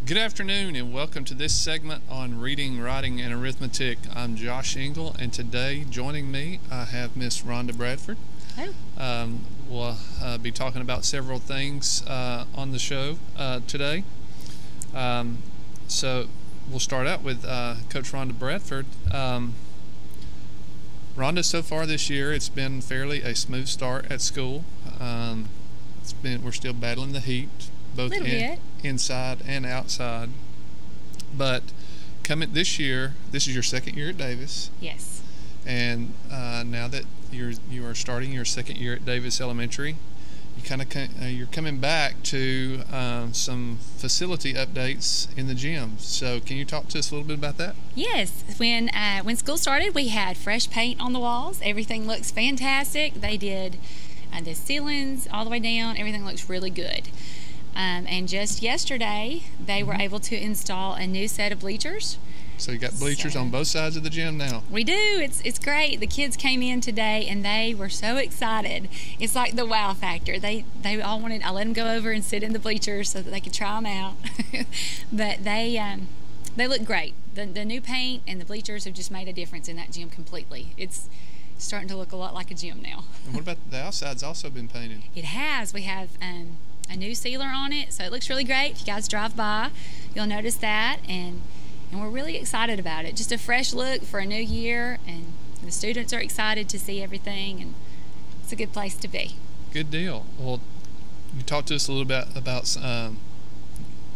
Good afternoon and welcome to this segment on reading, writing, and arithmetic. I'm Josh Engel, and today joining me I have Miss Rhonda Bradford. Hello. We'll be talking about several things on the show today. So we'll start out with Coach Rhonda Bradford. Rhonda, so far this year it's been fairly a smooth start at school. We're still battling the heat, both inside and outside. But coming this year, this is your second year at Davis. Yes. And now that you are starting your second year at Davis Elementary, you're coming back to some facility updates in the gym. So can you talk to us a little bit about that? Yes. When school started, we had fresh paint on the walls. Everything looks fantastic. They did the ceilings all the way down. Everything looks really good. And just yesterday, they were able to install a new set of bleachers. So you got bleachers on both sides of the gym now? We do. It's great. The kids came in today, and they were so excited. It's like the wow factor. They all wanted. I let them go over and sit in the bleachers so that they could try them out. But they look great. The new paint and the bleachers have just made a difference in that gym completely. It's starting to look a lot like a gym now. And what about the outside's also been painted? It has. We have a new sealer on it, so it looks really great. If you guys drive by, you'll notice that, and we're really excited about it. Just a fresh look for a new year, and the students are excited to see everything, and it's a good place to be. Good deal. Well, you talked to us a little bit about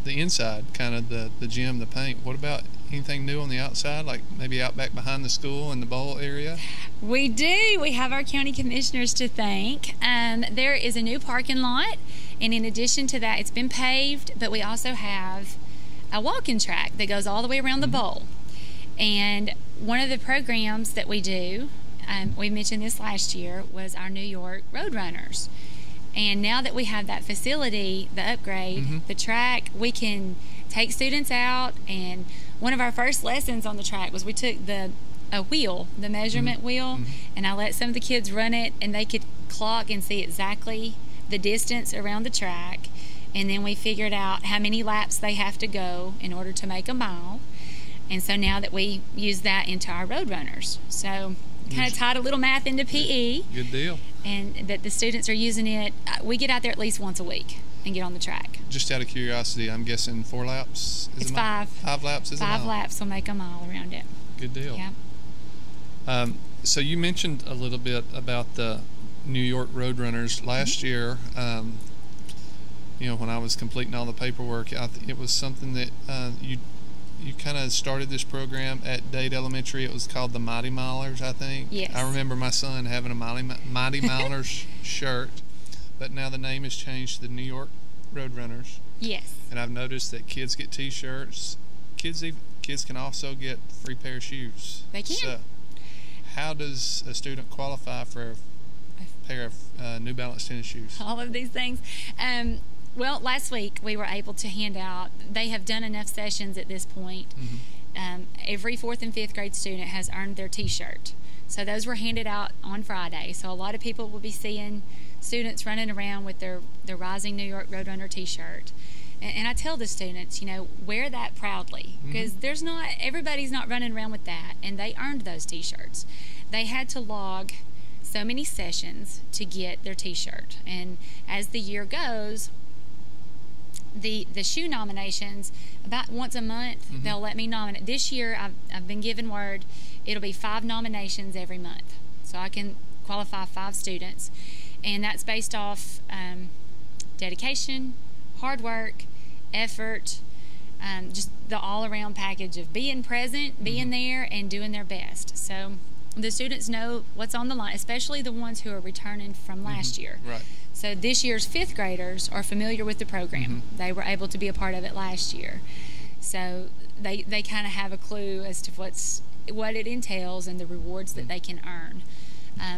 the inside, kind of the gym, the paint. What about anything new on the outside, like maybe out back behind the school in the bowl area? We do. We have our county commissioners to thank. There is a new parking lot, and in addition to that, it's been paved, but we also have a walking track that goes all the way around the bowl. And one of the programs that we do, we mentioned this last year, was our New York Roadrunners. And now that we have that facility, the upgrade, the track, we can take students out. And one of our first lessons on the track was we took a wheel, the measurement wheel, and I let some of the kids run it, and they could clock and see exactly the distance around the track. And then we figured out how many laps they have to go in order to make a mile. And so now that we use that into our Roadrunners. So kind of tied a little math into PE. Good deal. And that the students are using it. We get out there at least once a week and get on the track. Just out of curiosity, I'm guessing 4 laps is it's 5. 5 laps is a mile. 5 laps will make a mile around it. Good deal. Yeah. So you mentioned a little bit about the New York Roadrunners last year. When I was completing all the paperwork, it was something that you kind of started this program at Dade Elementary. It was called the Mighty Milers, I think. Yes. I remember my son having a Mighty Milers shirt, but now the name has changed to the New York Roadrunners. Yes. And I've noticed that kids get T-shirts. Kids can also get free pair of shoes. They can. So, how does a student qualify for a pair of New Balance tennis shoes? All of these things. Well, last week we were able to hand out, they have done enough sessions at this point. Every 4th and 5th grade student has earned their T-shirt. So those were handed out on Friday. So a lot of people will be seeing students running around with their Rising New York Roadrunner T-shirt. And I tell the students, wear that proudly, because everybody's not running around with that, and they earned those T-shirts. They had to log so many sessions to get their T-shirt. And as the year goes, the shoe nominations, about once a month, they'll let me nominate. This year, I've been given word it'll be 5 nominations every month. So I can qualify 5 students. And that's based off dedication, hard work, effort, just the all-around package of being present, being there, and doing their best. So the students know what's on the line, especially the ones who are returning from last year. Right. So this year's 5th graders are familiar with the program. They were able to be a part of it last year. So they kind of have a clue as to what it entails and the rewards that they can earn.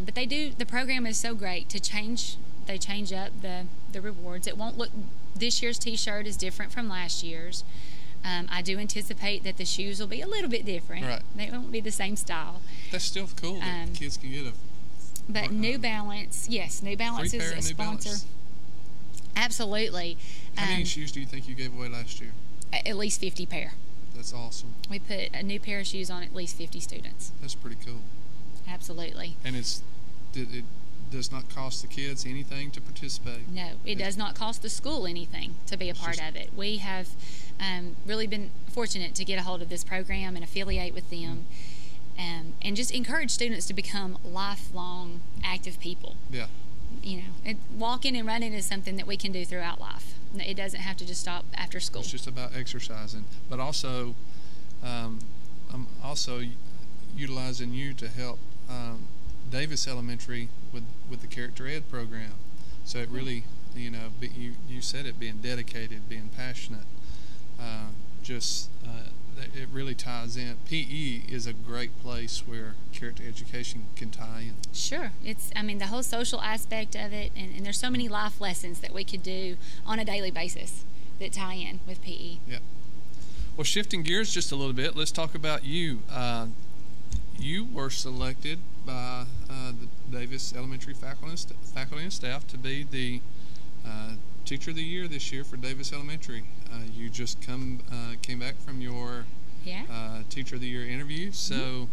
But the program is so great to change. They change up the rewards. It won't look, this year's T-shirt is different from last year's. I do anticipate that the shoes will be a little bit different. Right. They won't be the same style. That's still cool that kids can get a... But New Balance, yes, New Balance is a sponsor. Absolutely. How many shoes do you think you gave away last year? at least 50 pair. That's awesome. We put a new pair of shoes on at least 50 students. That's pretty cool. Absolutely. And it does not cost the kids anything to participate? No, it does not cost the school anything to be a part of it. We have really been fortunate to get a hold of this program and affiliate with them, and just encourage students to become lifelong active people. Yeah. Walking and running is something that we can do throughout life. It doesn't have to just stop after school. It's just about exercising, but also I'm also utilizing you to help Davis Elementary with the Character Ed program. So it really, you said it, being dedicated, being passionate, it really ties in. PE is a great place where character education can tie in. Sure. The whole social aspect of it, and there's so many life lessons that we could do on a daily basis that tie in with PE. Yeah. Well, shifting gears just a little bit, let's talk about you. You were selected by the Davis Elementary faculty and staff to be the Teacher of the Year this year for Davis Elementary. You just came back from your Teacher of the Year interview. So,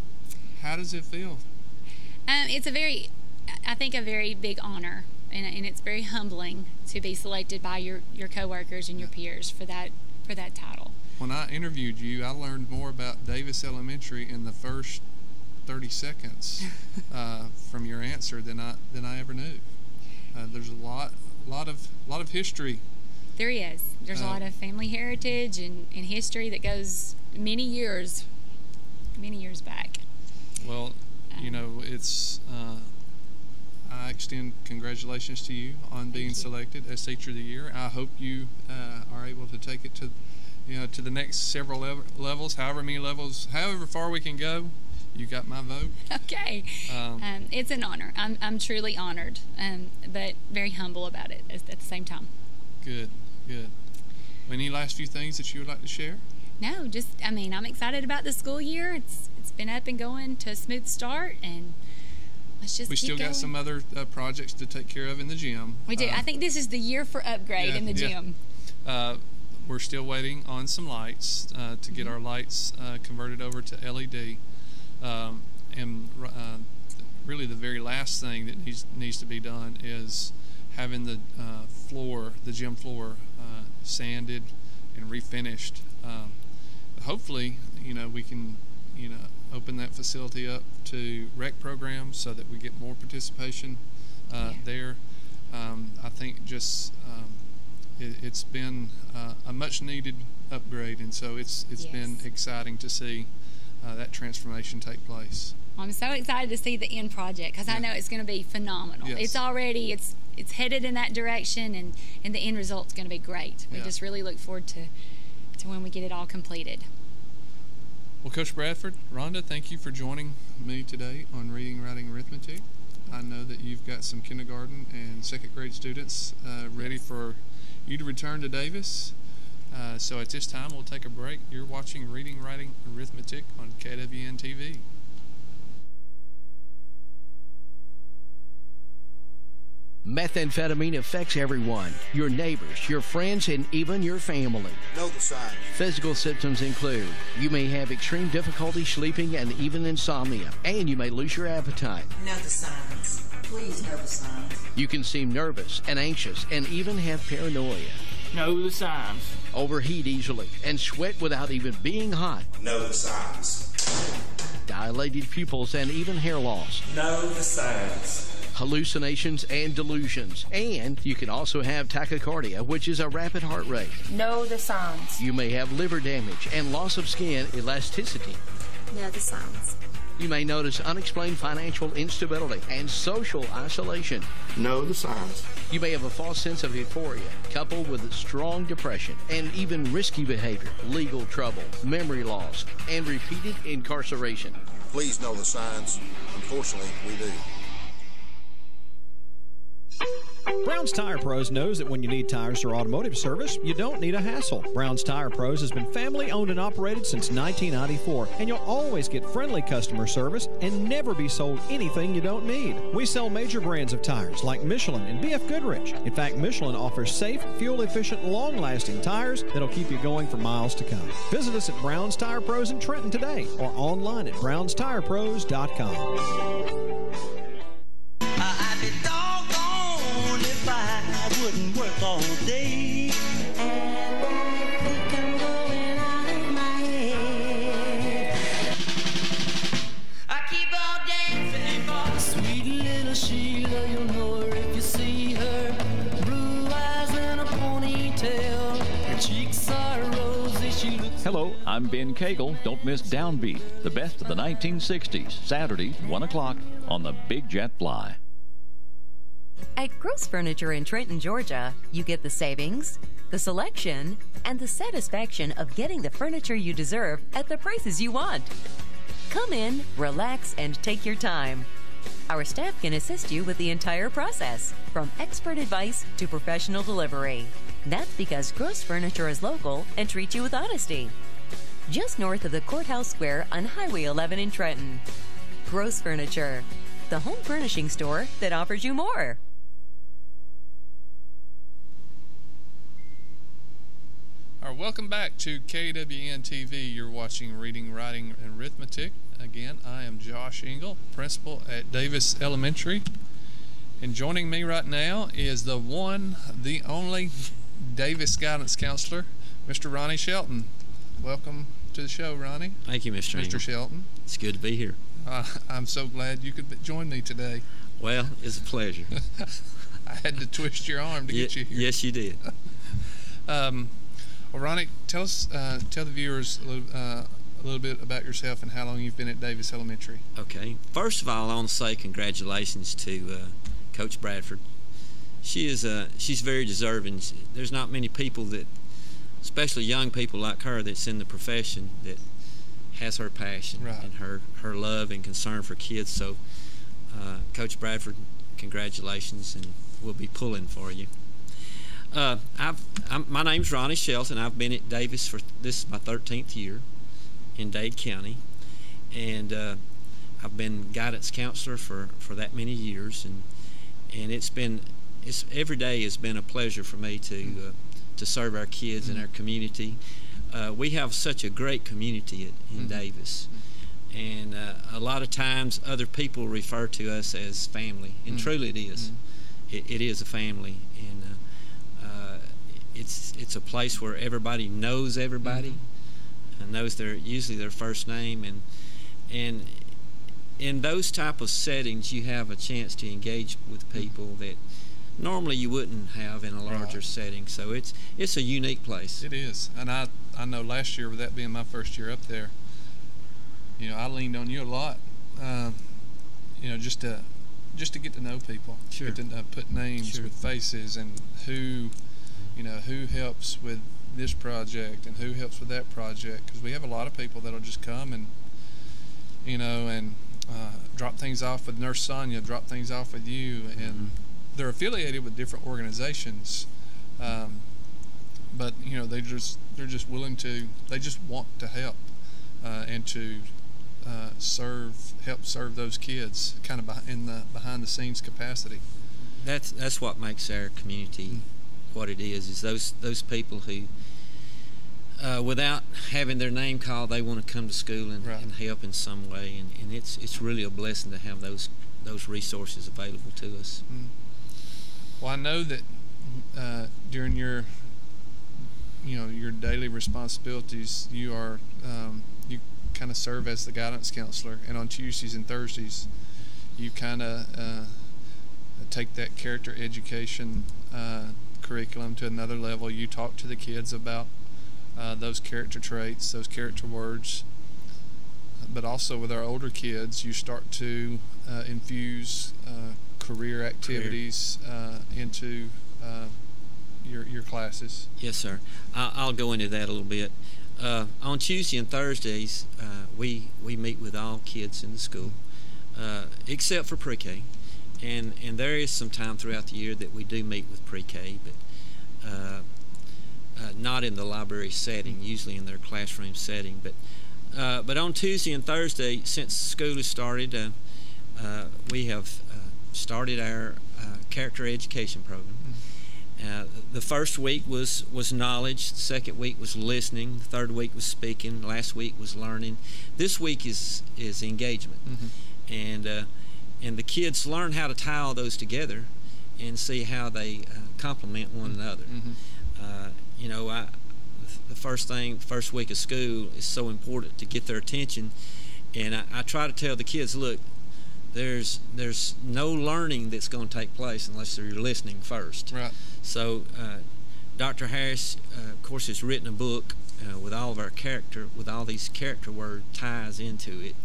how does it feel? It's a very big honor, and it's very humbling to be selected by your coworkers and your peers for that title. When I interviewed you, I learned more about Davis Elementary in the first 30 seconds from your answer than I ever knew. There's a lot of history. There is. There's a lot of family heritage and history that goes many years back. Well, it's I extend congratulations to you on being selected as Teacher of the Year. I hope you are able to take it to the next several levels, however far we can go. You got my vote. Okay. It's an honor. I'm truly honored, but very humble about it at the same time. Good. Any last few things that you would like to share? No, I'm excited about the school year. It's been up and going to a smooth start, and let's just keep going. Got some other projects to take care of in the gym. We do. I think this is the year for upgrade in the gym. We're still waiting on some lights to get our lights converted over to LED. Really the very last thing that needs to be done is having the gym floor sanded and refinished. Hopefully, we can open that facility up to rec programs so that we get more participation there. I think it's been a much needed upgrade, and so it's been exciting to see that transformation take place. I'm so excited to see the end project because I know it's going to be phenomenal. Yes. It's already it's headed in that direction, and the end result's going to be great. We just really look forward to when we get it all completed. Well, Coach Bradford, Rhonda, thank you for joining me today on Reading, Writing, Arithmetic. I know that you've got some kindergarten and second grade students ready for you to return to Davis. So at this time, we'll take a break. You're watching Reading, Writing, Arithmetic on KWN TV. Methamphetamine affects everyone, your neighbors, your friends, and even your family. Know the signs. Physical symptoms include you may have extreme difficulty sleeping and even insomnia, and you may lose your appetite. Know the signs. Please know the signs. You can seem nervous and anxious and even have paranoia. Know the signs. Overheat easily and sweat without even being hot. Know the signs. Dilated pupils and even hair loss. Know the signs. Hallucinations and delusions. And you can also have tachycardia, which is a rapid heart rate. Know the signs. You may have liver damage and loss of skin elasticity. Know the signs. You may notice unexplained financial instability and social isolation. Know the signs. You may have a false sense of euphoria, coupled with strong depression and even risky behavior, legal trouble, memory loss, and repeated incarceration. Please know the signs. Unfortunately, we do. Brown's Tire Pros knows that when you need tires or automotive service, you don't need a hassle. Brown's Tire Pros has been family owned and operated since 1994, and you'll always get friendly customer service and never be sold anything you don't need. We sell major brands of tires like Michelin and BF Goodrich. In fact, Michelin offers safe, fuel-efficient, long-lasting tires that'll keep you going for miles to come. Visit us at Brown's Tire Pros in Trenton today or online at brownstirePros.com. I'd be doggone if I wouldn't work all day. And I think I'm going out of my head. I keep on dancing for sweet little Sheila. You'll know her if you see her. Blue eyes and a ponytail. Her cheeks are rosy. She looks. Hello, I'm Ben Cagle. Don't miss Downbeat, the best of the 1960s. Saturday, 1 o'clock on the Big Jet Fly. At Gross Furniture in Trenton, Georgia, you get the savings, the selection, and the satisfaction of getting the furniture you deserve at the prices you want. Come in, relax, and take your time. Our staff can assist you with the entire process, from expert advice to professional delivery. That's because Gross Furniture is local and treats you with honesty. Just north of the Courthouse Square on Highway 11 in Trenton. Gross Furniture, the home furnishing store that offers you more. All right, welcome back to KWN TV. You're watching Reading, Writing, and Arithmetic. Again, I am Josh Engel, principal at Davis Elementary. And joining me right now is the one, the only Davis guidance counselor, Mr. Ronnie Shelton. Welcome to the show, Ronnie. Thank you, Mr. Engel. Mr. Shelton. It's good to be here. I'm so glad you could join me today. Well, it's a pleasure. I had to twist your arm to get you here. Yes, you did. Well, Ronnie, tell the viewers a little bit about yourself and how long you've been at Davis Elementary. Okay. First of all, I want to say congratulations to Coach Bradford. She's very deserving. There's not many people that, especially young people like her, that's in the profession that has her passion and her love and concern for kids. So, Coach Bradford, congratulations, and we'll be pulling for you. My name's Ronnie Shelton. I've been at Davis this is my 13th year in Dade County, and I've been guidance counselor for that many years, and every day has been a pleasure for me to serve our kids and our community. We have such a great community in Davis, and a lot of times other people refer to us as family, and truly it is. It is a family, and it's a place where everybody knows everybody, and knows usually their first name, and in those type of settings you have a chance to engage with people that normally you wouldn't have in a larger setting. So it's a unique place. It is, and I know last year, with that being my first year up there, I leaned on you a lot, just to get to know people, get to put names with faces, and who helps with this project and who helps with that project, because we have a lot of people that'll just come and drop things off with Nurse Sonia, drop things off with you, and they're affiliated with different organizations, but they're just willing to, they just want to help and to help serve those kids, kind of in the behind the scenes capacity. That's what makes our community what it is those people who without having their name called, they want to come to school and help in some way, and it's really a blessing to have those resources available to us. Well, I know that during your daily responsibilities, you kind of serve as the guidance counselor, and on Tuesdays and Thursdays you kind of take that character education curriculum to another level. You talk to the kids about those character traits, those character words, but also with our older kids you start to infuse career activities into your classes. Yes, sir. I'll go into that a little bit. On Tuesday and Thursdays, we meet with all kids in the school, except for pre-K, and there is some time throughout the year that we do meet with pre-K, but not in the library setting, usually in their classroom setting. But on Tuesday and Thursday, since school has started, we have started our character education program. The first week was knowledge, the second week was listening, the third week was speaking, last week was learning. This week is engagement. And the kids learn how to tie all those together and see how they complement one another. You know, the first week of school is so important to get their attention, and I try to tell the kids, look, there's no learning that's going to take place unless you're listening first. Right. So Dr. Harris, of course, has written a book with all of our character, with all these character word ties into it,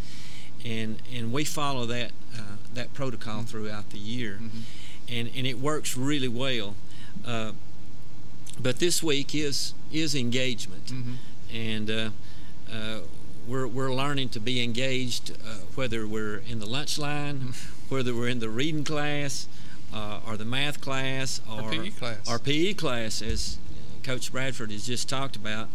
and we follow that protocol throughout the year, and it works really well. But this week is engagement, and we're learning to be engaged, whether we're in the lunch line, whether we're in the reading class, or the math class, or PE class, as Coach Bradford has just talked about.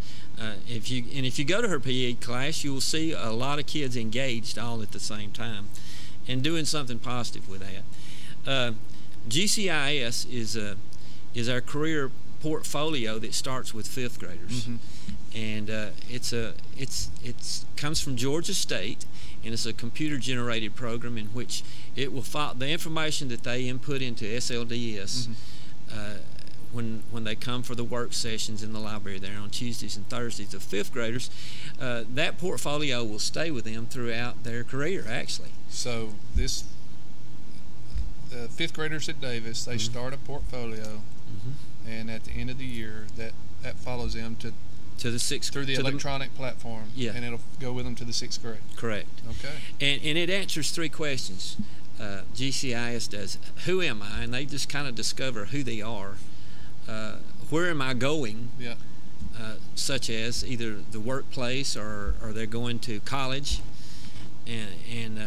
If you go to her PE class, you will see a lot of kids engaged all at the same time, and doing something positive with that. GCIS is our career portfolio that starts with fifth graders, and it comes from Georgia State, and it's a computer-generated program in which it will follow the information that they input into SLDS when they come for the work sessions in the library there on Tuesdays and Thursdays of fifth graders. That portfolio will stay with them throughout their career, actually. So the fifth graders at Davis, they start a portfolio, and at the end of the year, that follows them to the sixth through the electronic platform, and it'll go with them to the sixth grade. Correct. Okay. And it answers three questions. GCIS does. Who am I? And they just kind of discover who they are. Where am I going? Yeah. Such as either the workplace or they're going to college, and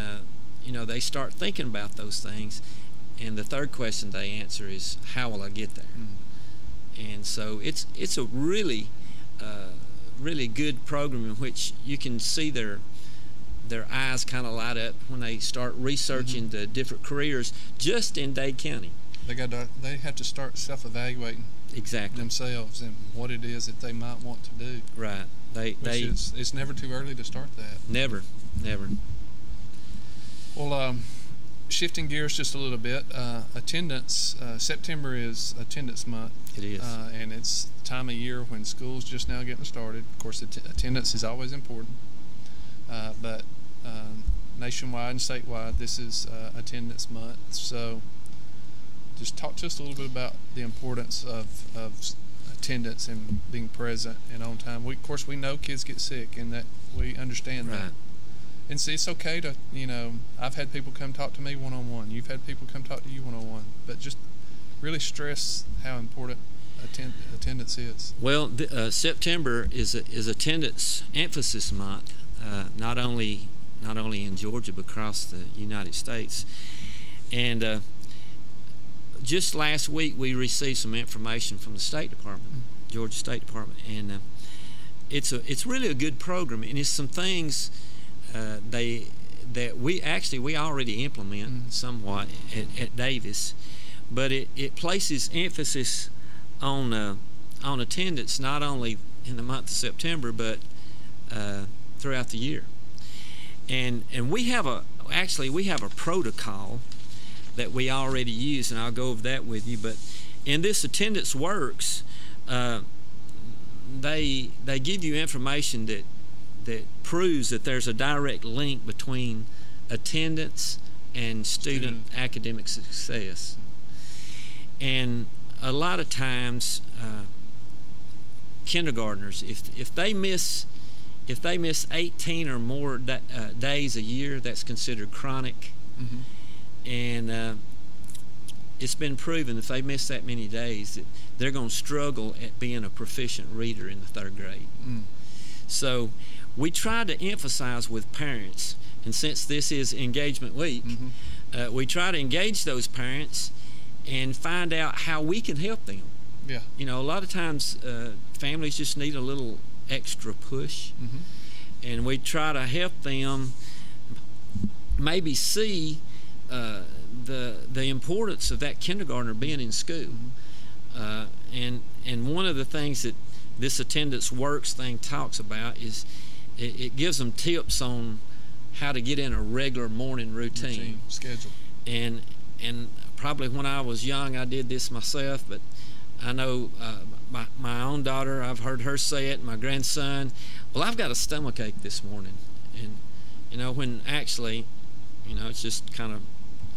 you know, they start thinking about those things. And the third question they answer is, how will I get there? And so it's a really really good program in which you can see their eyes kind of light up when they start researching the different careers just in Dade County. They have to start self-evaluating themselves and what it is that they might want to do. Right. It's never too early to start that. Never. Well, shifting gears just a little bit, attendance. September is attendance month. It is. And it's the time of year when school's just now getting started. Of course, attendance is always important. But nationwide and statewide, this is attendance month. So just talk to us a little bit about the importance of attendance and being present and on time. Of course, we know kids get sick, and that we understand that. And see, it's okay to, you know, I've had people come talk to me one-on-one. You've had people come talk to you one-on-one. But just really stress how important attendance is. Well, September is attendance emphasis month, not only in Georgia but across the United States. And just last week we received some information from the State Department, Georgia State Department, and it's really a good program, and it's some things that we already implement somewhat at Davis, but it places emphasis on attendance not only in the month of September but throughout the year. And we have a protocol that we already use, and I'll go over that with you. But in this Attendance Works, they give you information that proves that there's a direct link between attendance and student academic success. And a lot of times, kindergartners, if they miss 18 or more days a year, that's considered chronic. And it's been proven if they miss that many days that they're going to struggle at being a proficient reader in the third grade. So we try to emphasize with parents, and since this is engagement week, we try to engage those parents and find out how we can help them. Yeah. You know, a lot of times families just need a little extra push, and we try to help them maybe see the importance of that kindergartner being in school. And one of the things that this attendance works thing talks about is it gives them tips on how to get in a regular morning routine schedule. And probably when I was young I did this myself, but I know my own daughter, I've heard her say it, my grandson, well, I've got a stomachache this morning. And you know, when actually, you know, it's just kind of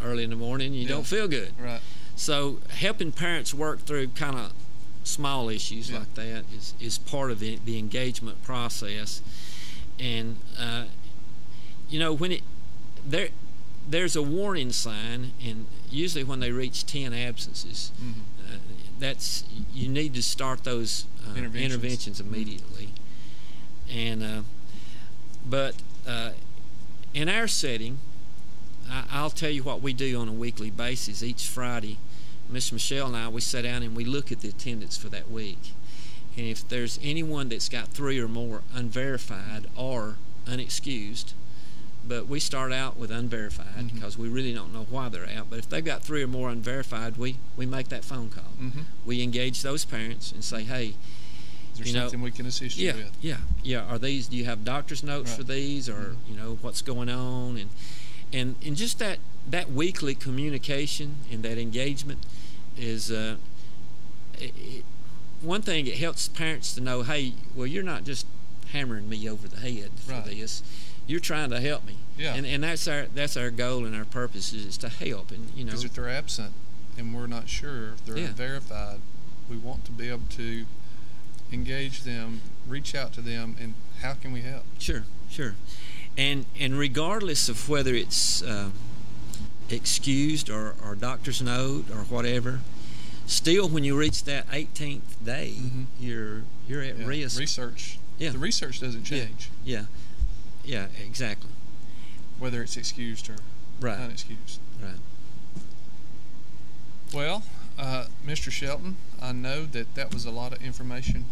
early in the morning, you don't feel good. Right. So helping parents work through kind of small issues like that is part of the engagement process. And you know, when there's a warning sign, and usually when they reach 10 absences, that's, you need to start those interventions immediately. And but in our setting, I'll tell you what we do on a weekly basis. Each Friday, Miss Michelle and I, we sit down and we look at the attendance for that week. And if there's anyone that's got 3 or more unverified or unexcused, but we start out with unverified because we really don't know why they're out. But if they've got 3 or more unverified, we make that phone call. We engage those parents and say, hey, is there something we can assist you with? Yeah. Are these? Do you have doctor's notes for these, or you know, what's going on? And just that weekly communication and that engagement is one thing. It helps parents to know, hey, well, you're not just hammering me over the head for this. You're trying to help me. Yeah. And that's our goal and our purpose is to help. And you know, because if they're absent and we're not sure if they're unverified, we want to be able to engage them, reach out to them, and how can we help? Sure. And regardless of whether it's excused or doctor's note or whatever, still when you reach that 18th day, you're at risk. Research. Yeah. The research doesn't change. Yeah, exactly. Whether it's excused or unexcused. Right. Well, Mr. Shelton, I know that was a lot of information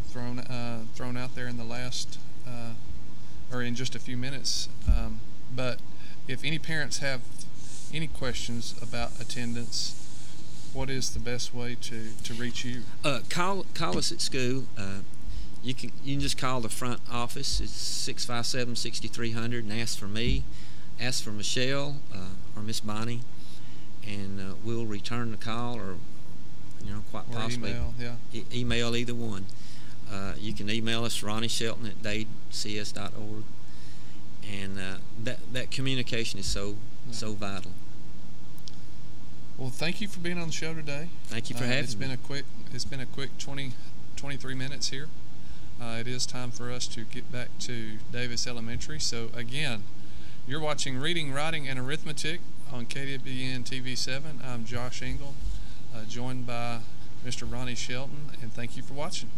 thrown out there in the last or in just a few minutes. But if any parents have any questions about attendance, what is the best way to reach you? Call us at school. You can just call the front office. It's 657-6300 and ask for me, ask for Michelle or Miss Bonnie, and we'll return the call, or you know, quite possibly email either one. You can email us RonnieShelton@dadecs.org, and that communication is so vital. Well, thank you for being on the show today. Thank you for having me. It's been a quick 23 minutes here. It is time for us to get back to Davis Elementary. So again, you're watching Reading, Writing, and Arithmetic on KWBN TV7. I'm Josh Engel, joined by Mr. Ronnie Shelton, and thank you for watching.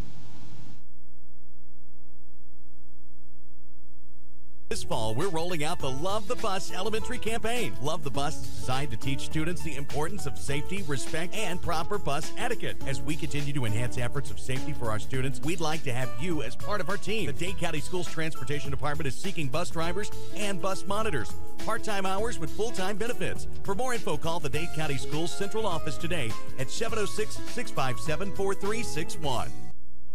This fall, we're rolling out the Love the Bus Elementary campaign. Love the Bus is designed to teach students the importance of safety, respect, and proper bus etiquette. As we continue to enhance efforts of safety for our students, we'd like to have you as part of our team. The Dade County Schools Transportation Department is seeking bus drivers and bus monitors. Part-time hours with full-time benefits. For more info, call the Dade County Schools Central Office today at 706-657-4361.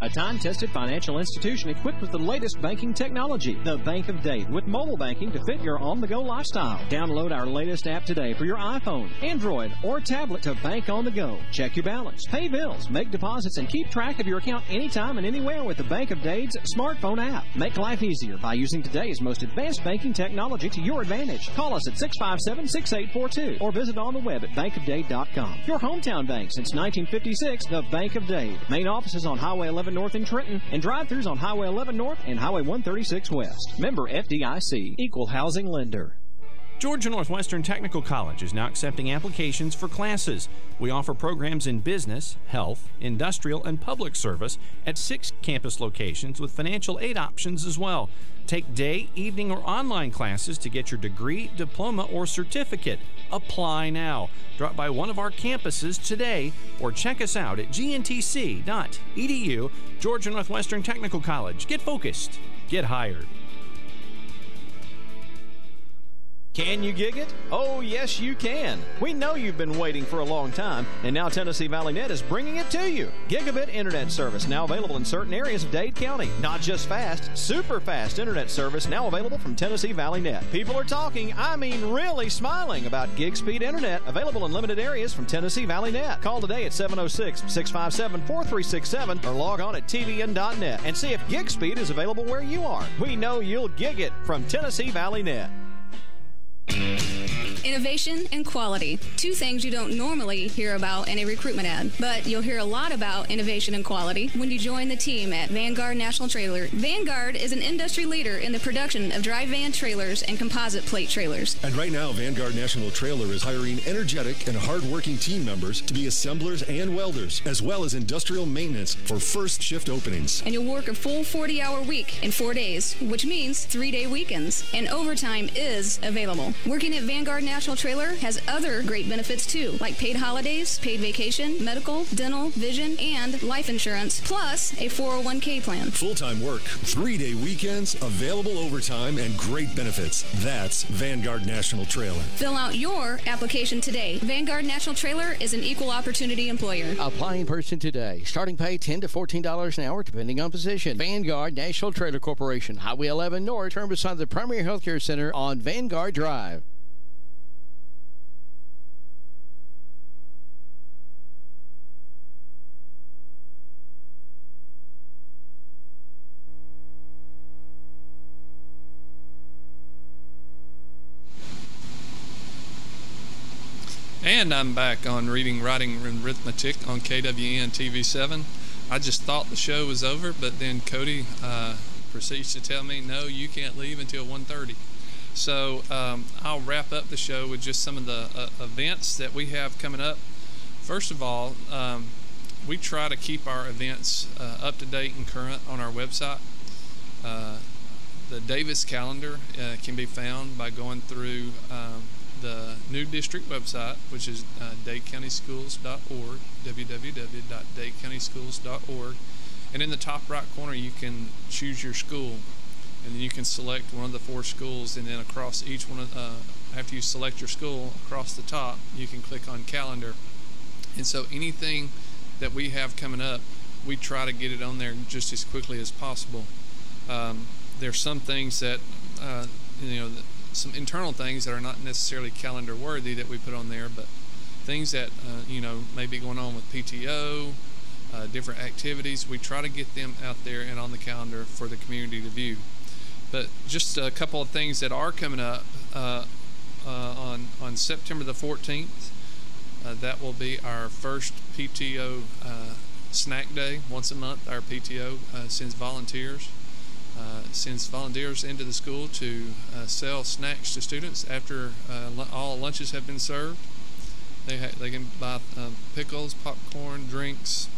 A time-tested financial institution equipped with the latest banking technology. The Bank of Dade, with mobile banking to fit your on-the-go lifestyle. Download our latest app today for your iPhone, Android, or tablet to bank on the go. Check your balance, pay bills, make deposits, and keep track of your account anytime and anywhere with the Bank of Dade's smartphone app. Make life easier by using today's most advanced banking technology to your advantage. Call us at 657-6842 or visit on the web at bankofdade.com. Your hometown bank since 1956, the Bank of Dade. Main office is on Highway 11 North in Trenton, and drive-thrus on Highway 11 North and Highway 136 West. Member FDIC, Equal Housing Lender. Georgia Northwestern Technical College is now accepting applications for classes. We offer programs in business, health, industrial, and public service at 6 campus locations with financial aid options as well. Take day, evening, or online classes to get your degree, diploma, or certificate. Apply now. Drop by one of our campuses today or check us out at gntc.edu. Georgia Northwestern Technical College. Get focused. Get hired. Can you gig it? Oh, yes, you can. We know you've been waiting for a long time, and now Tennessee Valley Net is bringing it to you. Gigabit internet service now available in certain areas of Dade County. Not just fast, super fast internet service now available from Tennessee Valley Net. People are talking, I mean really smiling about gig speed internet available in limited areas from Tennessee Valley Net. Call today at 706-657-4367 or log on at tvn.net and see if gig speed is available where you are. We know you'll gig it from Tennessee Valley Net. Innovation and quality. 2 things you don't normally hear about in a recruitment ad, but you'll hear a lot about innovation and quality when you join the team at Vanguard National Trailer. Vanguard is an industry leader in the production of dry van trailers and composite plate trailers. And right now, Vanguard National Trailer is hiring energetic and hardworking team members to be assemblers and welders, as well as industrial maintenance for first shift openings. And you'll work a full 40-hour week in 4 days, which means 3-day weekends. And overtime is available. Working at Vanguard National Trailer has other great benefits too, like paid holidays, paid vacation, medical, dental, vision, and life insurance, plus a 401k plan. Full-time work, 3-day weekends, available overtime, and great benefits. That's Vanguard National Trailer. Fill out your application today. Vanguard National Trailer is an equal opportunity employer. Apply in person today. Starting pay $10 to $14 an hour, depending on position. Vanguard National Trailer Corporation, Highway 11 North, turn beside the Premier Healthcare Center on Vanguard Drive. And I'm back on Reading, Writing, and Arithmetic on KWN TV7. I just thought the show was over, but then Cody proceeds to tell me, no, you can't leave until 1:30. So I'll wrap up the show with just some of the events that we have coming up. First of all, we try to keep our events up to date and current on our website. The Davis calendar can be found by going through the new district website, which is dadecountyschools.org, www.dadecountyschools.org, and in the top right corner you can choose your school, and then you can select one of the 4 schools, and then across each one of after you select your school, across the top you can click on calendar. And so anything that we have coming up, we try to get it on there just as quickly as possible. There's some things that some internal things that are not necessarily calendar worthy that we put on there, but things that may be going on with PTO, different activities, we try to get them out there and on the calendar for the community to view. But just a couple of things that are coming up on September the 14th, that will be our first PTO snack day. Once a month our PTO sends volunteers into the school to sell snacks to students after all lunches have been served. They can buy pickles, popcorn, drinks,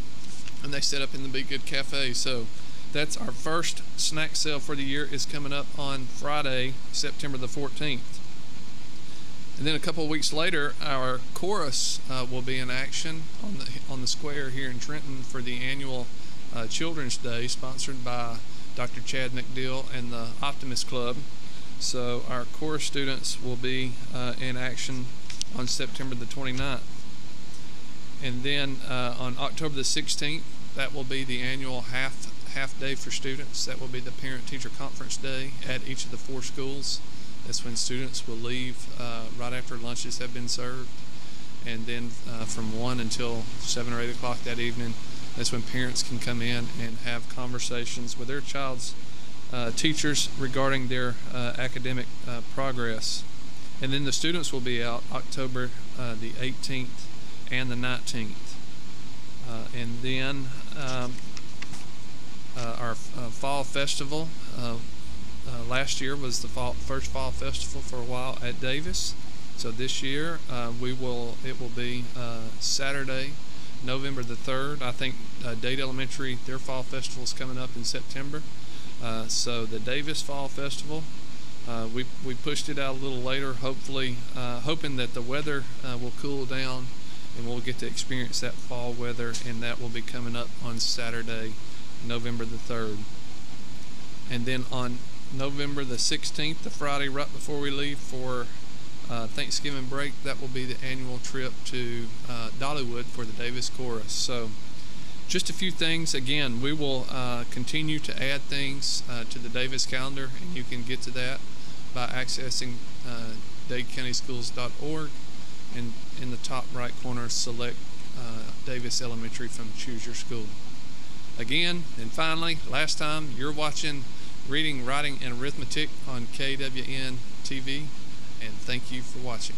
and they set up in the Be Good Cafe. So that's our first snack sale for the year. Is coming up on Friday, September the 14th. And then a couple of weeks later, our chorus will be in action on the square here in Trenton for the annual Children's Day, sponsored by Dr. Chad McDill and the Optimist Club. So our chorus students will be in action on September the 29th. And then on October the 16th, that will be the annual half day for students. That will be the Parent-Teacher Conference Day at each of the 4 schools. That's when students will leave right after lunches have been served. And then from 1 until 7 or 8 o'clock that evening, that's when parents can come in and have conversations with their child's teachers regarding their academic progress. And then the students will be out October the 18th and the 19th. And then our fall festival Last year was the first fall festival for a while at Davis. So this year it will be Saturday, November the 3rd. I think Dade Elementary, their fall festival is coming up in September. So the Davis Fall Festival, we pushed it out a little later, hopefully hoping that the weather will cool down and we'll get to experience that fall weather, and that will be coming up on Saturday, November the 3rd. And then on November the 16th, the Friday right before we leave for Thanksgiving break, that will be the annual trip to Dollywood for the Davis Chorus. So just a few things. Again, we will continue to add things to the Davis calendar, and you can get to that by accessing DadeCountySchools.org, and in the top right corner select Davis Elementary from Choose Your School. Again, and finally, last time, you're watching Reading, Writing, and Arithmetic on KWN TV, and thank you for watching.